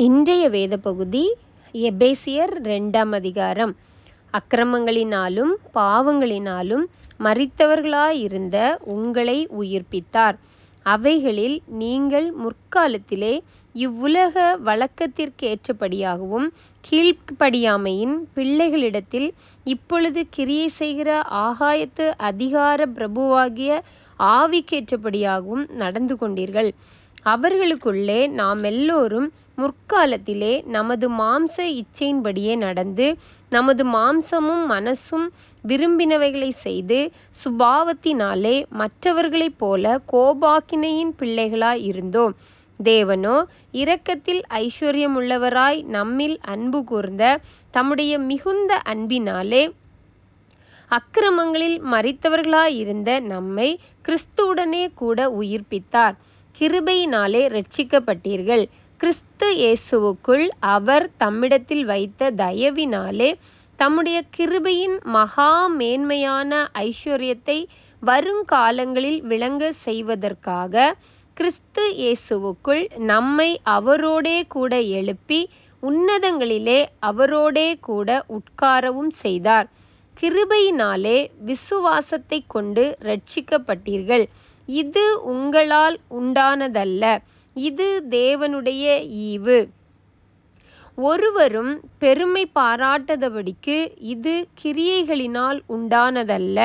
இன்றைய வேத பகுதி எபேசியர் 2ஆம் அதிகாரம். அக்கிரமங்களினாலும் பாவங்களினாலும் மரித்தவர்களாயிருந்த உங்களை உயிர்ப்பித்தார். அவைகளில் நீங்கள் முற்காலத்திலே இவ்வுலக வழக்கத்திற்கேற்றபடியாகவும் கீழ்ப்படியாமையின் பிள்ளைகளிடத்தில் இப்பொழுது கிரியை செய்கிற ஆகாயத்து அதிகார பிரபுவாகிய ஆவிக்கேற்றபடியாகவும் நடந்து கொண்டீர்கள். அவர்களுக்குள்ளே நாமெல்லோரும் முற்காலத்திலே நமது மாம்ச இச்சையின்படியே நடந்து நமது மாம்சமும் மனசும் விரும்பினவைகளை செய்து சுபாவத்தினாலே மற்றவர்களைப் போல கோபாக்கினையின் பிள்ளைகளாய் இருந்தோம். தேவனோ இரக்கத்தில் ஐஸ்வர்யமுள்ளவராய் நம்மில் அன்பு கூர்ந்த தம்முடைய மிகுந்த அன்பினாலே அக்கிரமங்களில் மரித்தவர்களாயிருந்த நம்மை கிறிஸ்துவுடனே கூட உயிர்ப்பித்தார். கிருபையினாலே இரட்சிக்கப்பட்டீர்கள். கிறிஸ்து இயேசுவுக்குள் அவர் தம்மிடத்தில் வைத்த தயவினாலே தம்முடைய கிருபையின் மகா மேன்மையான ஐஸ்வர்யத்தை வருங்காலங்களில் விளங்க செய்வதற்காக கிறிஸ்து இயேசுவுக்குள் நம்மை அவரோடே கூட எழுப்பி உன்னதங்களிலே அவரோடே கூட உட்காரவும் செய்தார். கிருபையினாலே விசுவாசத்தை கொண்டு இரட்சிக்கப்பட்டீர்கள். இது உங்களால் உண்டானதல்ல, இது தேவனுடைய ஈவு. ஒருவரும் பெருமை பாராட்டாதபடிக்கு இது கிரியைகளினால் உண்டானதல்ல.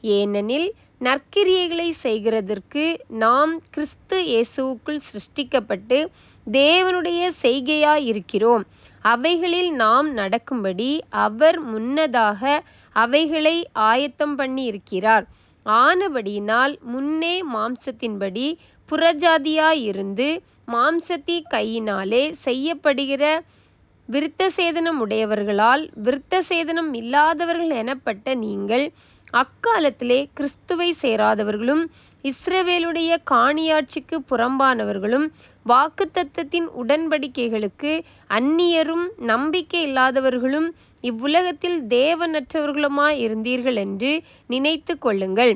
ஏனெனில் நற்கிரியைகளை செய்கிறதற்கு நாம் கிறிஸ்து இயேசுவுக்குள் சிருஷ்டிக்கப்பட்டு தேவனுடைய செய்கையாயிருக்கிறோம். அவைகளில் நாம் நடக்கும்படி அவர் முன்னதாக அவைகளை ஆயத்தம் பண்ணி இருக்கிறார். ஆனபடியினால் முன்னே மாம்சத்தின்படி புறஜாதியாயிருந்து மாம்சத்தி கையினாலே செய்யப்படுகிற விருத்தசேதனம் உடையவர்களால் விருத்தசேதனம் இல்லாதவர்கள் எனப்பட்ட நீங்கள் அக்காலத்திலே கிறிஸ்துவை சேராதவர்களும் இஸ்ரவேலுடைய காணியாட்சிக்கு புறம்பானவர்களும் வாக்குத்தத்தத்தின் உடன்படிக்கைகளுக்கு அந்நியரும் நம்பிக்கை இல்லாதவர்களும் இவ்வுலகத்தில் தேவனற்றவர்களுமாய் இருந்தீர்கள் என்று நினைத்து கொள்ளுங்கள்.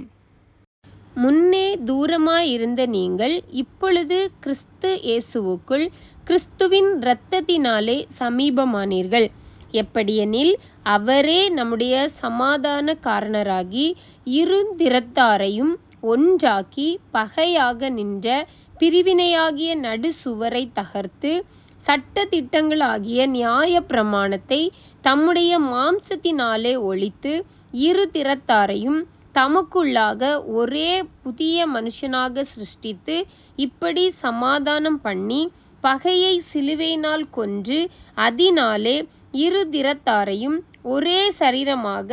முன்னே தூரமாயிருந்த நீங்கள் இப்பொழுது கிறிஸ்து இயேசுவுக்குள் கிறிஸ்துவின் இரத்தத்தினாலே சமீபமானீர்கள். எப்படியெனில் அவரே நம்முடைய சமாதான காரணராகி இரு திறத்தாரையும் ஒன்றாக்கி பகையாக நின்ற பிரிவினையாகிய நடு சுவரை தகர்த்து சட்ட திட்டங்களாகிய நியாய பிரமாணத்தை தம்முடைய மாம்சத்தினாலே ஒழித்து இரு திறத்தாரையும் தமக்குள்ளாக ஒரே புதிய மனுஷனாக சிருஷ்டித்து இப்படி சமாதானம் பண்ணி பகையை சிலுவையினால் கொன்று அதனாலே இரு திறத்தாரையும் ஒரே சரீரமாக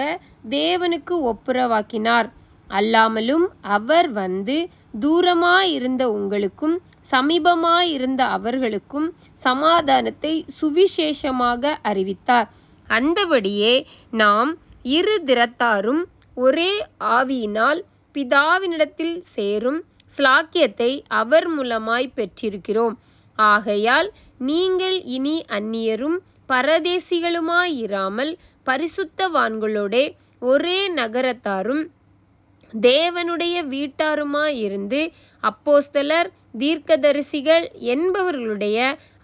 தேவனுக்கு ஒப்புரவாக்கினார். அல்லாமலும் அவர் வந்து தூரமாயிருந்த உங்களுக்கும் சமீபமாயிருந்த அவர்களுக்கும் சமாதானத்தை சுவிசேஷமாக அறிவித்தார். அந்தபடியே நாம் இரு திறத்தாரும் ஒரே ஆவியினால் பிதாவினிடத்தில் சேரும் ஸ்லாக்கியத்தை அவர் மூலமாய் பெற்றிருக்கிறோம். ஆகையால் நீங்கள் இனி அந்நியரும் பரதேசிகளுமாயிராமல் பரிசுத்தவான்களோடே ஒரே நகரத்தாரும் தேவனுடைய வீட்டாருமாயிருந்து அப்போஸ்தலர் தீர்க்கதரிசிகள் என்பவர்களுடைய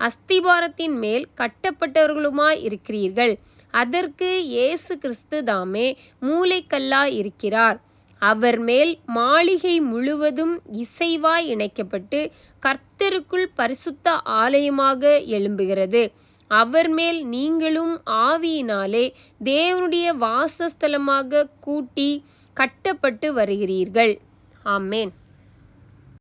அஸ்திபாரத்தின் மேல் கட்டப்பட்டவர்களுமாய் இருக்கிறீர்கள். அதற்கு இயேசு கிறிஸ்து தாமே மூலைக்கல்லாய் இருக்கிறார். அவர் மேல் மாளிகை முழுவதும் இசைவாய் இணைக்கப்பட்டு கர்த்தருக்குள் பரிசுத்த ஆலயமாக எழும்புகிறது. அவர் மேல் நீங்களும் ஆவியினாலே தேவனுடைய வாசஸ்தலமாக கூட்டி கட்டப்பட்டு வருகிறீர்கள். ஆமென்.